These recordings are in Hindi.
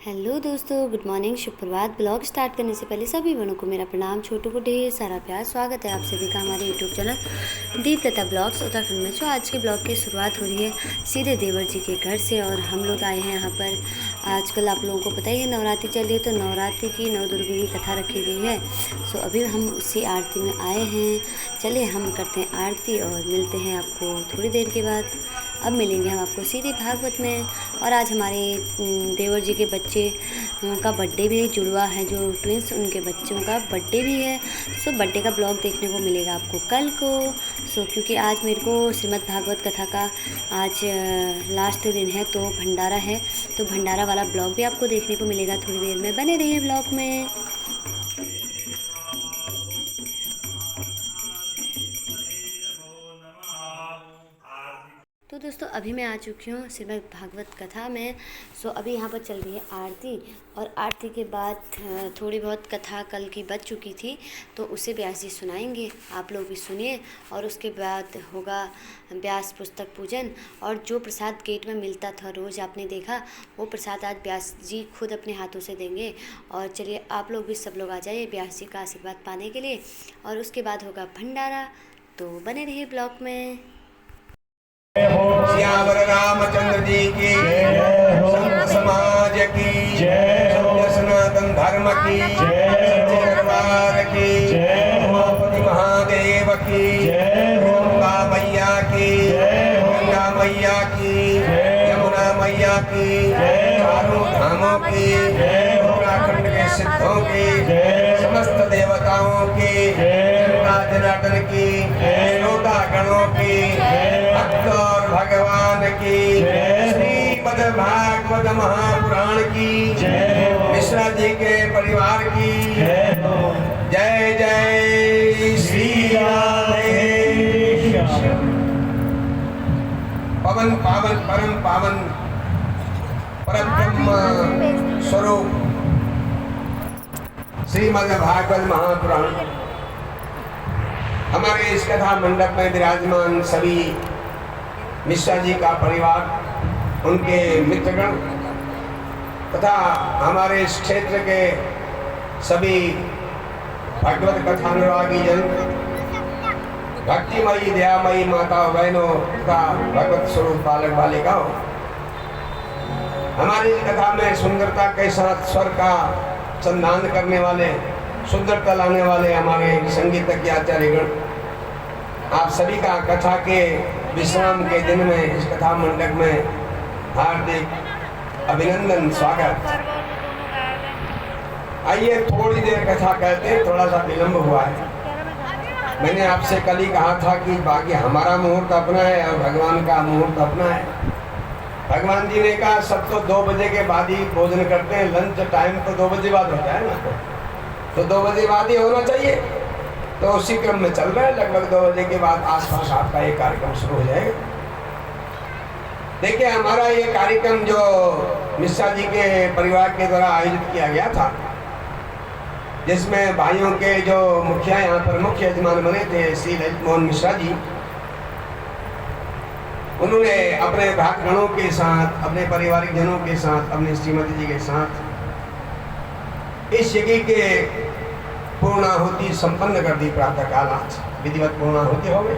हेलो दोस्तों, गुड मॉर्निंग, शुभ प्रभात। ब्लॉग स्टार्ट करने से पहले सभी बड़ों को मेरा प्रणाम। छोटू को ढेर सारा प्यार। स्वागत है आप सभी का हमारे यूट्यूब चैनल दीप लता ब्लॉग्स उत्तराखंड में। जो आज के ब्लॉग की शुरुआत हो रही है सीधे देवर जी के घर से, और हम लोग आए हैं यहाँ पर। आजकल आप लोगों को पता ही है नवरात्रि चल रही है, तो नवरात्रि की नव दुर्गे की कथा रखी गई है। सो अभी हम उसी आरती में आए हैं। चलिए हम करते हैं आरती और मिलते हैं आपको थोड़ी देर के बाद। अब मिलेंगे हम आपको सीधे भागवत में। और आज हमारे देवर जी के बच्चे का बर्थडे भी है, जुड़वा है जो ट्विंस, उनके बच्चों का बर्थडे भी है। सो बर्थडे का ब्लॉग देखने को मिलेगा आपको कल को। सो क्योंकि आज मेरे को श्रीमद् भागवत कथा का आज लास्ट दिन है, तो भंडारा है, तो भंडारा वाला ब्लॉग भी आपको देखने को मिलेगा थोड़ी देर में। बने रहिए ब्लॉग में। तो दोस्तों अभी मैं आ चुकी हूँ श्रीमद् भागवत कथा में। सो अभी यहाँ पर चल रही है आरती, और आरती के बाद थोड़ी बहुत कथा कल की बच चुकी थी, तो उसे व्यास जी सुनाएंगे। आप लोग भी सुनिए। और उसके बाद होगा व्यास पुस्तक पूजन। और जो प्रसाद गेट में मिलता था रोज़, आपने देखा, वो प्रसाद आज व्यास जी खुद अपने हाथों से देंगे। और चलिए आप लोग भी सब लोग आ जाइए व्यास जी का आशीर्वाद पाने के लिए। और उसके बाद होगा भंडारा, तो बने रहिए ब्लॉग में। सियावर रामचंद्र जी की संत समाज की सत्य सनातन धर्म की सच्चे दरबार की उमापति महादेव की गंगा मैया की गंगा मैया की यमुना मैया की चारों धामों की उत्तराखंड के सिद्धों की समस्त देवताओं की जनार्दन की श्रोता गणों की भक्त और भगवान की श्रीमद् भागवत महापुराण की मिश्रा जी के परिवार की जय जय श्री राधे। पवन पावन परम पावन परब्रह्म स्वरूप श्रीमद् भागवत महापुराण हमारे इस कथा मंडप में विराजमान सभी मिश्रा जी का परिवार, उनके मित्रगण तथा हमारे इस क्षेत्र के सभी भागवत कथानुरागी जन, भक्तिमयी दयामयी माता बहनों तथा भगवत स्वरूप बालक बालिकाओं, हमारी इस कथा में सुंदरता के साथ स्वर का संधान करने वाले, सुंदरता लाने वाले हमारे संगीतज्ञ आचार्यगण, आप सभी का कथा के विश्राम के दिन में इस कथा मंडप में हार्दिक अभिनंदन, स्वागत। आइए थोड़ी देर कथा कहते हैं, थोड़ा सा विलंब हुआ है। मैंने आपसे कल ही कहा था कि बाकी हमारा मुहूर्त अपना है और भगवान का मुहूर्त अपना है। भगवान जी ने कहा सब तो 2 बजे के बाद ही भोजन करते हैं, लंच टाइम तो 2 बजे बाद होता है ना, तो 2 बजे बाद ही होना चाहिए। तो उसी क्रम में चल रहा है। लगभग 2 बजे के बाद आसपास आपका ये कार्यक्रम शुरू हो जाएगा। देखिए हमारा ये कार्यक्रम जो मिश्रा जी के परिवार के द्वारा आयोजित किया गया था, जिसमें भाइयों के जो मुखिया यहाँ पर मुख्य यजमान बने थे श्री ललित मोहन मिश्रा जी, उन्होंने अपने भक्तगणों के साथ, अपने पारिवारिक जनों के साथ, अपने श्रीमती जी के साथ इस यज्ञ के पूर्णाहुति संपन्न कर दी। प्रातः काल आज विधिवत पूर्णाहुति हो गई।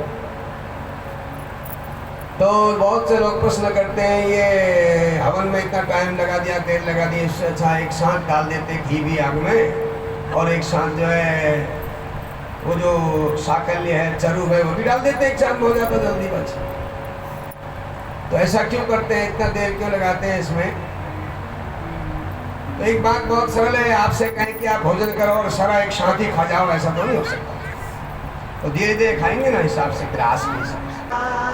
तो बहुत से लोग प्रश्न करते हैं ये हवन में इतना टाइम लगा दिया, देर लगा दी, इससे अच्छा एक साथ डाल देते घी भी आग में, और एक साथ जो है वो जो साकल्य है, चरू है, वो भी डाल देते, एक साथ हो जाता जल्दी बच। तो ऐसा क्यों करते हैं, इतना देर क्यों लगाते हैं इसमें? तो एक बात बहुत सरल है, आपसे कहें कि आप भोजन करो और सारा एक साथ ही खा जाओ, ऐसा तो नहीं हो सकता। तो धीरे धीरे खाएंगे ना, हिसाब से, प्रयास के हिसाब से।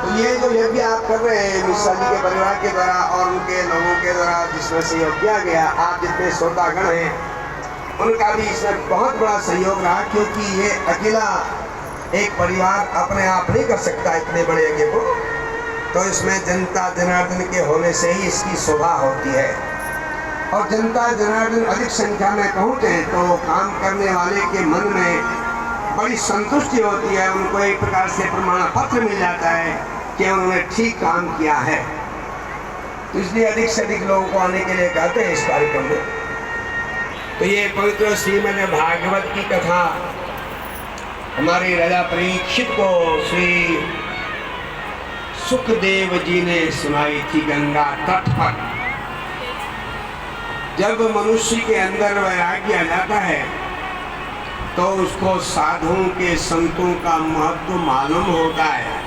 तो ये जो यज्ञ आप कर रहे हैं मिश्रा जी के परिवार के द्वारा और उनके लोगों के द्वारा जिसमें सहयोग किया गया, आप जितने श्रोतागण हैं उनका भी इसमें बहुत बड़ा सहयोग रहा, क्योंकि ये अकेला एक परिवार अपने आप नहीं कर सकता इतने बड़े यज्ञ को। तो इसमें जनता जनार्दन के होने से ही इसकी शोभा होती है। और जनता जनार्दन अधिक संख्या में पहुँचे तो काम करने वाले के मन में बड़ी संतुष्टि होती है, उनको एक प्रकार से प्रमाण पत्र मिल जाता है कि उन्होंने ठीक काम किया है। तो इसलिए अधिक से अधिक लोगों को आने के लिए कहते हैं इस कार्यक्रम में। तो ये पवित्र श्रीमद् भागवत की कथा हमारे राजा परीक्षित को श्री सुखदेव जी ने सुनाई थी गंगा तट पर। जब मनुष्य के अंदर वैराग्य आ जाता है तो उसको साधुओं के संतों का महत्व मालूम होता है।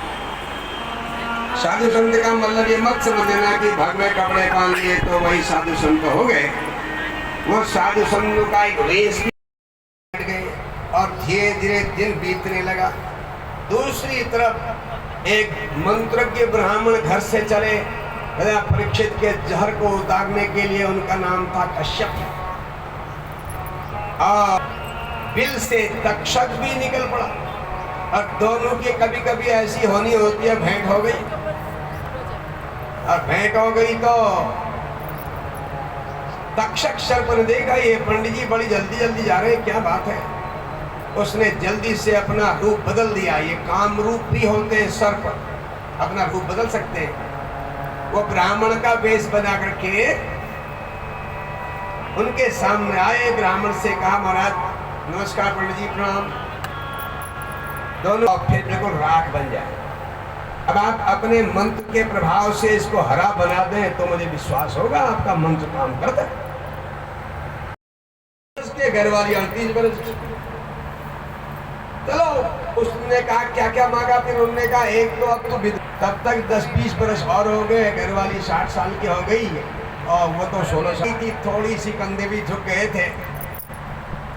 साधु संत का मतलब ये मत समझ लेना कि भगवे कपड़े पहन लिए तो वही साधु संत हो गए। वो साधु संतों का एक वेश बैठ गए और धीरे धीरे दिन बीतने लगा। दूसरी तरफ एक मंत्रज्ञ ब्राह्मण घर से चले राजा परीक्षित के जहर को उतारने के लिए। उनका नाम था कश्यप। और बिल से तक्षक भी निकल पड़ा और दोनों की कभी कभी ऐसी होनी होती है, भेंट हो गई। और भेंट हो गई तो तक्षक सर्प ने देखा ये पंडित जी बड़ी जल्दी जल्दी जा रहे हैं, क्या बात है। उसने जल्दी से अपना रूप बदल दिया। ये काम रूप भी होते हैं, सर्प अपना रूप बदल सकते हैं। वो ब्राह्मण का वेश बना करके उनके सामने आए। ब्राह्मण से कहा महाराज नमस्कार, पंडित जी प्रणाम। दोनों फिर बिल्कुल राख बन जाए। अब आप अपने मंत्र के प्रभाव से इसको हरा बना दें तो मुझे विश्वास होगा आपका मंत्र काम करता है। उसके घर वाली 38 बरस। चलो उसने कहा क्या क्या मांगा। फिर उन्होंने कहा एक तो अब तो तब तक 10-20 बरस और हो गए। घर वाली 60 साल की हो गई और वो तो 16 साल की। थोड़ी सी कंधे भी झुक गए थे,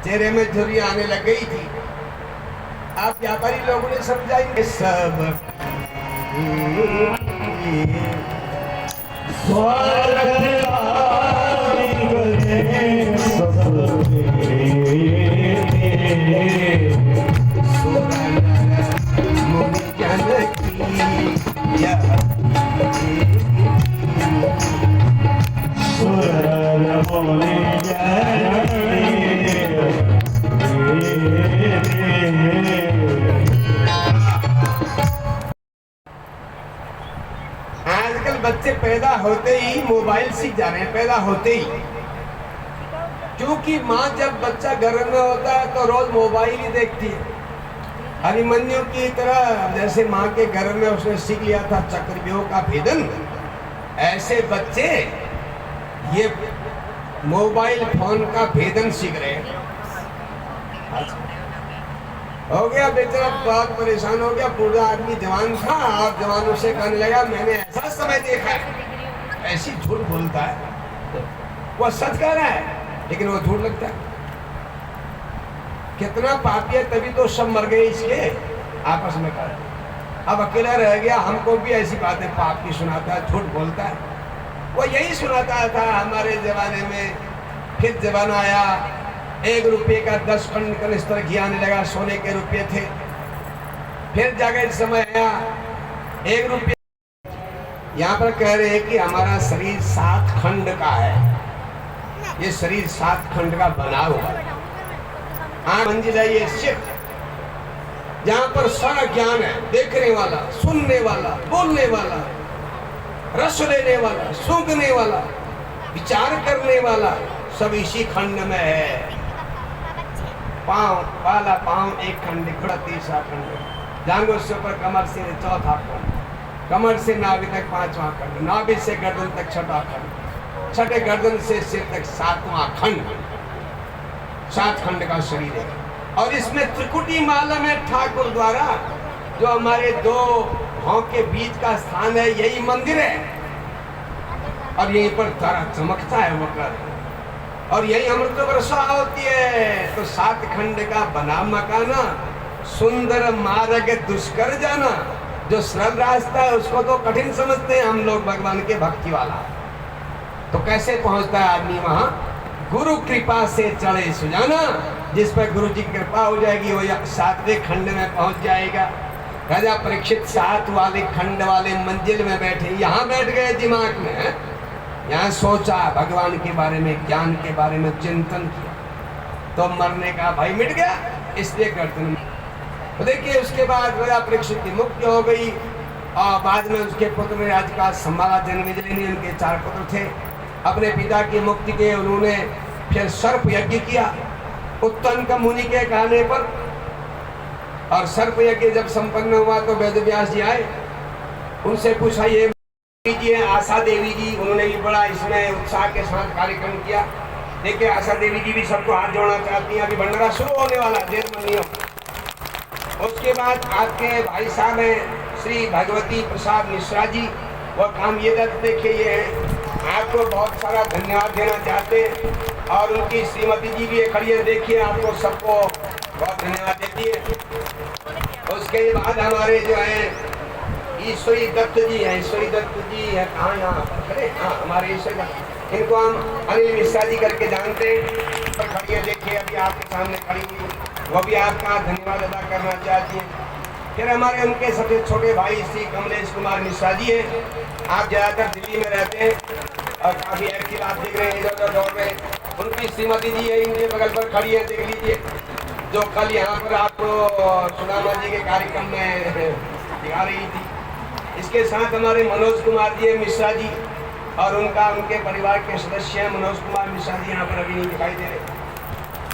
चेहरे में झुर्रियां आने लग गई थी। आप व्यापारी लोगों ने समझाएंगे सब आजकल बच्चे पैदा होते ही मोबाइल सीख जा रहे हैं, पैदा होते ही। क्योंकि माँ जब बच्चा गर्भ में होता है तो रोज मोबाइल ही देखती है। अभिमन्यु की तरह जैसे माँ के गर्भ में उसने सीख लिया था चक्रव्यूह का भेदन, ऐसे बच्चे ये मोबाइल फोन का भेदन सीख रहे हैं। हो गया बेचारा बहुत परेशान हो गया। पूरा आदमी जवान था और जवानों से कहने लगा मैंने ऐसा समय देखा है। ऐसी झूठ बोलता है, वो सच कह रहा है लेकिन वो झूठ लगता है। कितना पापी है, तभी तो सब मर गए इसके आपस में कर। अब अकेला रह गया, हमको भी ऐसी बातें पाप की सुनाता है, झूठ बोलता है। वो यही सुनाता था हमारे जमाने में। फिर जमाना आया, 1 रुपये का 10 कनिस्तर घी आने लगा, सोने के रुपये थे। फिर जाकर समय आया 1 रुपये। यहाँ पर कह रहे हैं कि हमारा शरीर 7 खंड का है। ये शरीर 7 खंड का बना हुआ है। मंजिल है ये शिव, जहाँ पर सारा ज्ञान है, देखने वाला, सुनने वाला, बोलने वाला, रस लेने वाला, सूंघने वाला, विचार करने वाला, सब इसी खंड में है। पांव वाला पांव 1 खंड, घोड़ा 3रा खंड, जांघों से ऊपर कमर से 4था खंड, कमर से नाभि तक 5वां खंड, नाभि से गर्दन तक 6ठा खंड, 6ठे गर्दन से सिर तक 7वां खंड। 7 खंड का शरीर है। और इसमें त्रिकुटी माला में ठाकुर द्वारा जो हमारे 2 भाव के बीच का स्थान है, यही मंदिर है। और यहीं पर तारा चमकता है मकर, और यही अमृत वर्षा होती है। तो 7 खंड का बना मकाना, सुंदर मार्ग दुष्कर जाना। जो सरल रास्ता है उसको तो कठिन समझते हैं हम लोग, भगवान के भक्ति वाला। तो कैसे पहुंचता है आदमी वहां? गुरु कृपा से चढ़े सुजाना। जिस पर गुरु जी की कृपा हो जाएगी वो 7वें खंड में पहुंच जाएगा। राजा परीक्षित 7 वाले खंड वाले मंजिल में बैठे, यहाँ बैठ गए दिमाग में। यहाँ सोचा भगवान के बारे में, ज्ञान के बारे में चिंतन किया, तो मरने का भय मिट गया। इसलिए गर्दन। तो देखिए उसके बाद राजा परीक्षित की मुक्ति हो गई। और बाद में उसके पुत्र ने राज्य का संभाला। जन्मेजय ने, उनके 4 पुत्र थे। अपने पिता की मुक्ति के उन्होंने फिर सर्प यज्ञ किया उत्तम मुनि के कहने पर। और सर्प यज्ञ जब संपन्न हुआ तो वेद व्यास जी आए, उनसे पूछा ये आशा देवी जी, उन्होंने भी बड़ा इसमें उत्साह के साथ कार्यक्रम किया। देखिए आशा देवी जी भी सबको हाथ जोड़ना चाहती हैं। अभी भंडारा शुरू होने वाला, देर में नहीं हो। उसके बाद आपके भाई साहब हैं श्री भगवती प्रसाद मिश्रा जी, वो काम ये दत्त देखिए ये है, आपको बहुत सारा धन्यवाद देना चाहते हैं। और उनकी श्रीमती जी भी खड़ी है, देखिए आपको सबको बहुत धन्यवाद देती है। उसके बाद हमारे जो है ईश्वरी दत्त जी हैं, ईश्वरी दत्त जी है कहाँ, यहाँ पर खड़े, हाँ हमारे ईश्वरी दत्त, इनको हम अनिल मिश्रा जी करके जानते हैं। पर खड़ी है, देखिए अभी आपके सामने खड़ी हुई, वो भी आपका धन्यवाद अदा करना चाहती हैं। फिर हमारे उनके सबसे छोटे भाई श्री कमलेश कुमार मिश्रा जी हैं। आप ज़्यादातर दिल्ली में रहते हैं और काफ़ी एक्टिव आप देख रहे हैं, इधर उधर दौड़ रहे हैं। उनकी श्रीमती जी है, इनके बगल पर खड़ी है, देख लीजिए, जो कल यहाँ पर आपको सुदामा जी के कार्यक्रम में दिखा रही थी। इसके साथ हमारे मनोज कुमार जी मिश्रा जी और उनके परिवार के सदस्य हैं। मनोज कुमार मिश्रा जी यहाँ पर अभी नहीं दिखाई दे रहे।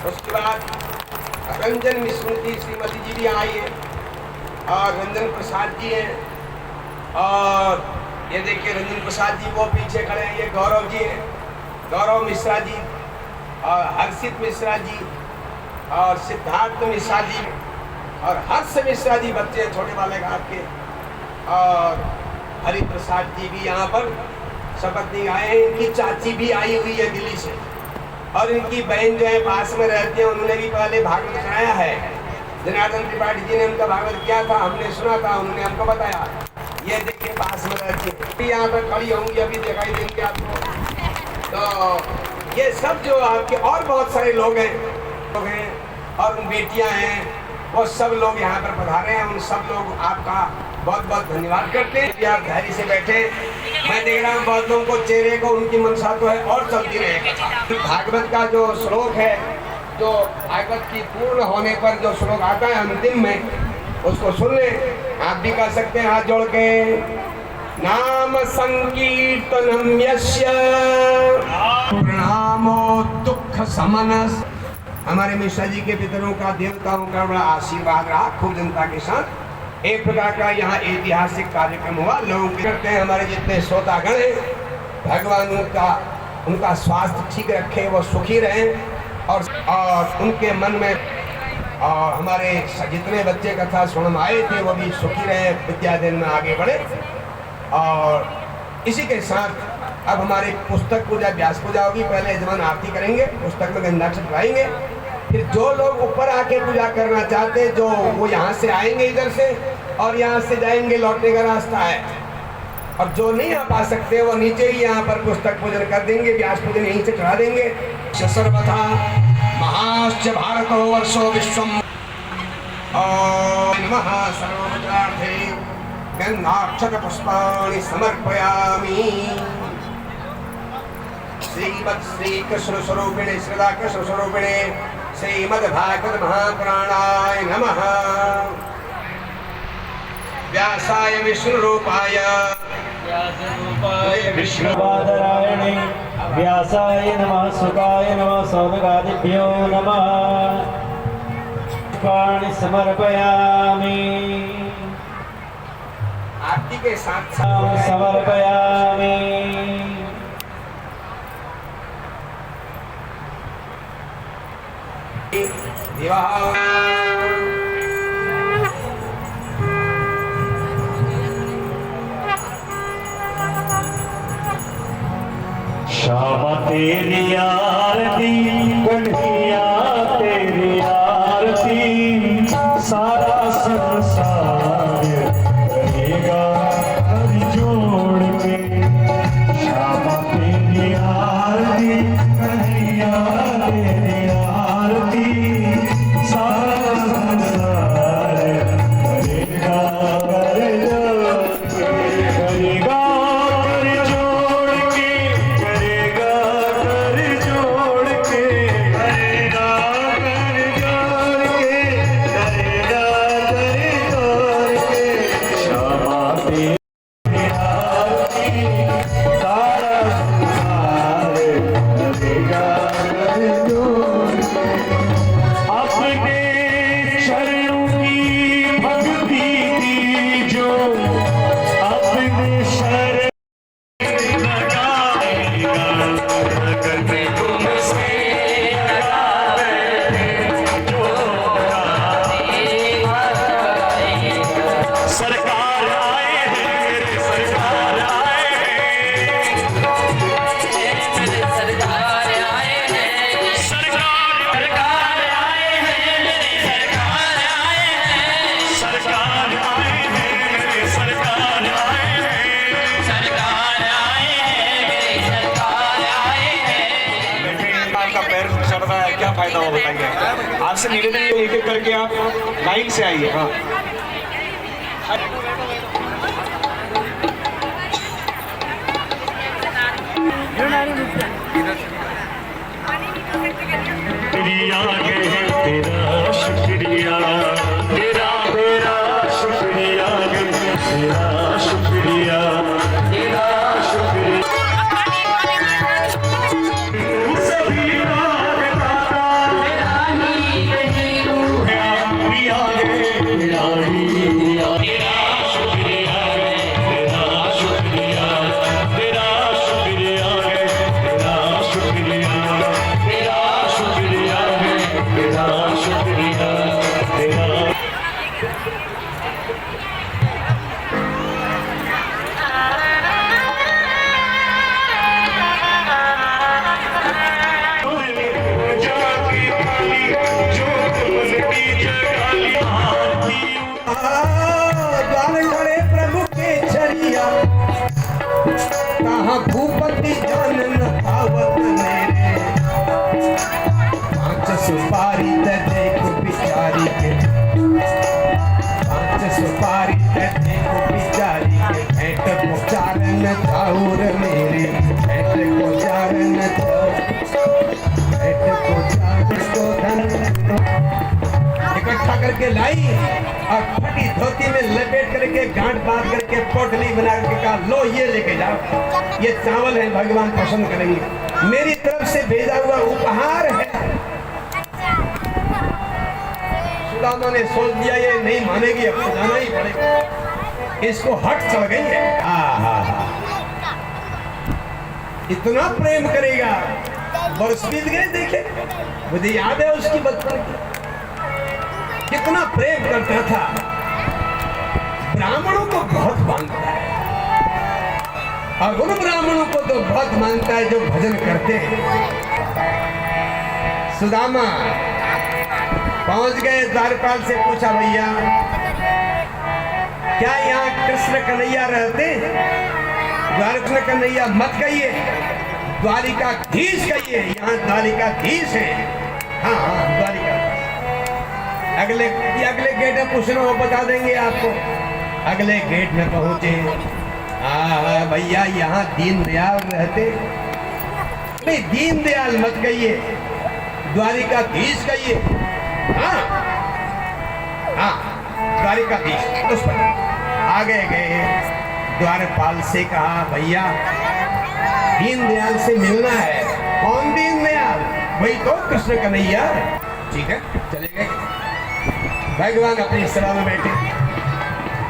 उसके बाद रंजन मिश्र की श्रीमती जी भी आई है और रंजन प्रसाद जी हैं। और ये देखिए रंजन प्रसाद जी वो पीछे खड़े हैं, ये गौरव जी हैं, गौरव मिश्रा जी और हर्षित मिश्रा जी और सिद्धार्थ मिश्रा जी और हर्ष मिश्रा जी, बच्चे छोटे वाले घाट के। और हरि प्रसाद जी भी यहाँ पर शपथ नहीं आए हैं। इनकी चाची भी आई हुई है दिल्ली से और इनकी बहन जो है पास में रहती है, उन्होंने भी पहले भागवत सुनाया है। जनार्दन त्रिपाठी जी ने उनका भागवत किया था, हमने सुना था, उन्होंने हमको बताया। ये देखिए पास में रहती है, यहाँ पर खड़ी होंगी, अभी दिखाई देंगे आपको। तो ये सब जो आपके और बहुत सारे लोग हैं और बेटियाँ हैं, वो सब लोग यहाँ पर पधारे हैं। उन सब लोग आपका बहुत बहुत धन्यवाद करते हैं। आप धैर्य से बैठे, मैं देख रहा हूँ बहुत लोगों को चेहरे को उनकी मनसा तो है और चलती रहेगी। भागवत का जो श्लोक है, जो भागवत की पूर्ण होने पर जो श्लोक आता है अंतिम में, उसको सुन ले। आप भी कर सकते हैं हाथ जोड़ के, नाम संकीर्तनम यस्य प्रणामो दुख समनस। हमारे मिश्रा जी के पितरों का, देवताओं का बड़ा आशीर्वाद रहा खूब जनता के साथ। एक प्रकार का यहाँ ऐतिहासिक कार्यक्रम हुआ। लोग करते हैं हमारे जितने श्रोतागण हैं, भगवान उनका स्वास्थ्य ठीक रखे, वो सुखी रहें और उनके मन में, और हमारे जितने बच्चे कथा सुनने आए थे वो भी सुखी रहे, विद्यादान में आगे बढ़े। और इसी के साथ अब हमारी पुस्तक पूजा, व्यास पूजा होगी। पहले यजमान आरती करेंगे, पुस्तक में गंधाक्षर चढ़ाएंगे। फिर जो लोग ऊपर आके पूजा करना चाहते हैं, जो वो यहाँ से आएंगे इधर से और यहाँ से जाएंगे, लौटने का रास्ता है। और जो नहीं आ पा सकते वो नीचे ही यहाँ पर पुस्तक पूजन कर देंगे, व्यास पूजन यहीं से चढ़ा देंगे। सर्वथा महाश्च भारतो वर्षो विश्वम नमः सर्वभूतार्थे गंधाक्षत पुष्पाणि समर्पयामि। श्रीमद् श्री कृष्ण स्वरूपिणे श्रीदा कृष्ण स्वरूपिणे श्रीमद् भागवत महापुराणाय नमः। व्यासाय विष्णु रूपाय विष्णुपादरायणे व्यासाय नमः सुताय नमः सौनकादिभ्यो नमः। पुष्पाणि समर्पयामि। आरती के साथ समर्पयामि। श्यामा तेरी आरती, कन्हैया तेरी आरती, सारा संसार करेगा हरि जोड़ के। श्यामा तेरी आरती, कन्हैया तेरी आरती, सारा संसार करेगा कर जोड़ के, करेगा कर जोड़ के, करेगा कर जोड़ के। फायदा हो बताइए। आपसे निवेदन है एक एक करके आप लाइन से आइए। हाँ शुक्रिया तेरा शुक्रिया तेरा तेरा शुक्रिया तेरा शुक्रिया तेरा शुक्रिया सभी मांगता तेरा ही नहीं तेरा तेरा शुक्रिया तेरा शुक्रिया तेरा शुक्रिया तेरा शुक्रिया तेरा शुक्रिया तेरा शुक्रिया तेरा द्वार खड़े प्रभु के छरिया कहाँ भूपति जान न पावत मेरे। पांच सुपारी ते देखो बिचारी के, पांच सुपारी ते देखो बिचारी के। भेंट को चारण चाउर मेरे, भेंट को चारण भेंट को चारण को धन इकट्ठा करके लाई और फटी धोती में लपेट करके गांठ बांध करके पोटली बना करके कहा लो ये लेके जाओ, ये चावल है, भगवान पसंद करेंगे, मेरी तरफ से भेजा हुआ उपहार है। सुदामा ने सोच लिया ये नहीं मानेगी, अब तो जाना ही पड़ेगा, इसको हट चढ़ गई है। इतना प्रेम करेगा। बरस बीत गए, देखे मुझे याद है उसकी बचपन की, कितना प्रेम करता था। ब्राह्मणों को बहुत मानता है और उन ब्राह्मणों को तो बहुत मानता है जो भजन करते हैं। सुदामा पहुंच गए, द्वारपाल से पूछा भैया क्या यहाँ कृष्ण कन्हैया रहते? द्वारका कन्हैया मत कहिए, द्वारिकाधीश कहिए, यहाँ द्वारिकाधीश है। हाँ हाँ द्वारिका अगले गेट में पूछना वो बता देंगे आपको। अगले गेट में पहुंचे, भैया यहाँ दीनदयाल रहते? नहीं दीनदयाल मत कहिए, द्वारिकाधीश कहिए। हाँ हाँ द्वारिकाधीश। उस पर आगे गए, द्वारपाल से कहा भैया दीनदयाल से मिलना है। कौन दीनदयाल? वही तो कृष्ण कन्हैया। ठीक है चले गए। भगवान अपनी सभा में बैठे,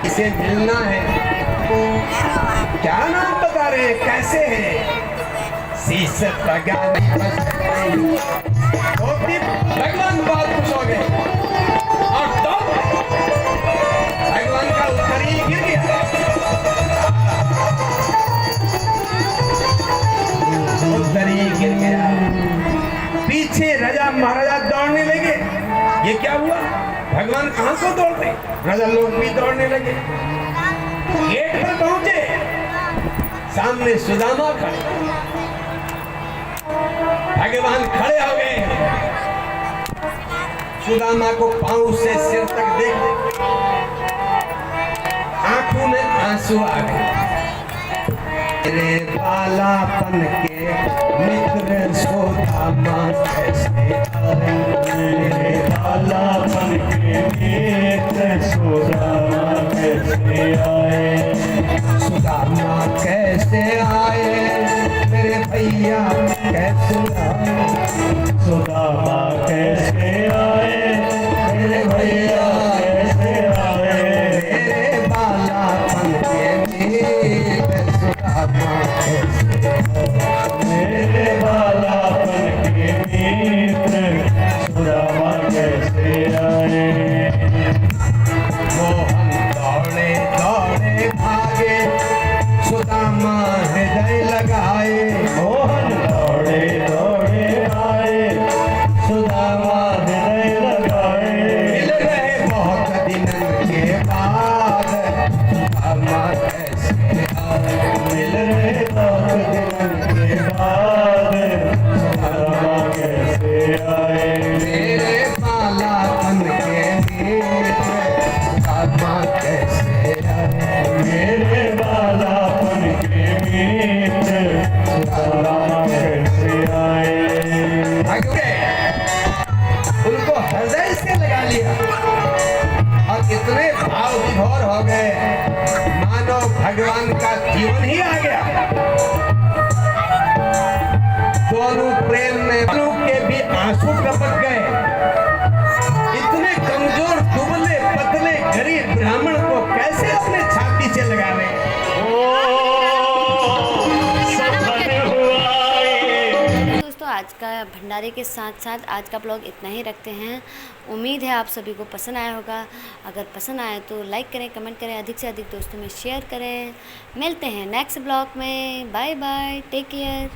इसे मिलना है। क्या नाम बता रहे हैं, कैसे है? शीश भगवान बहुत खुश हो गए और तो भगवान का उत्तर ही गिर गया। उत्तर ही गिर गया। पीछे राजा महाराजा दौड़ने लगे। ये क्या हुआ? भगवान कहां को दौड़ते? राजा लोग भी दौड़ने लगे। गेट पर पहुंचे, सामने सुदामा खड़े। भगवान खड़े हो गए, सुदामा को पांव से सिर तक देख, आंखों में आंसू आ गए। मेरे बालापन के मित्र सुदामा कैसे आए? मेरे बालापन के मित्र सुदामा कैसे आए? सुदामा कैसे आए? मेरे भैया कैसे आए? सुदामा कैसे आए? मेरे भैया कैसे आए? मेरे बालापन के मित्र सुदामा कैसे आए? मेरे बालापन के मित्र सुदामा कैसे आए? मोहन दौड़े दौड़े भागे, सुदामा हृदय लगाए। मोहन दौड़े दौड़े आए, सुदामा हृदय लगाए। मिल रहे बहुत दिनों के बाद, सुदामा कैसे आए? मिल रहे बहुत दिनों जीवन ही आ गया। दोनों प्रेम में के भी आंसू टपक गए। इतने कमजोर दुबले पतले गरीब ब्राह्मण को कैसे अपने छाती से लगावे। दोस्तों आज का भंडारे के साथ साथ आज का ब्लॉग इतना ही रखते हैं। उम्मीद है आप सभी को पसंद आया होगा। अगर पसंद आए तो लाइक करें, कमेंट करें, अधिक से अधिक दोस्तों में शेयर करें। मिलते हैं नेक्स्ट ब्लॉग में। Bye bye, take care.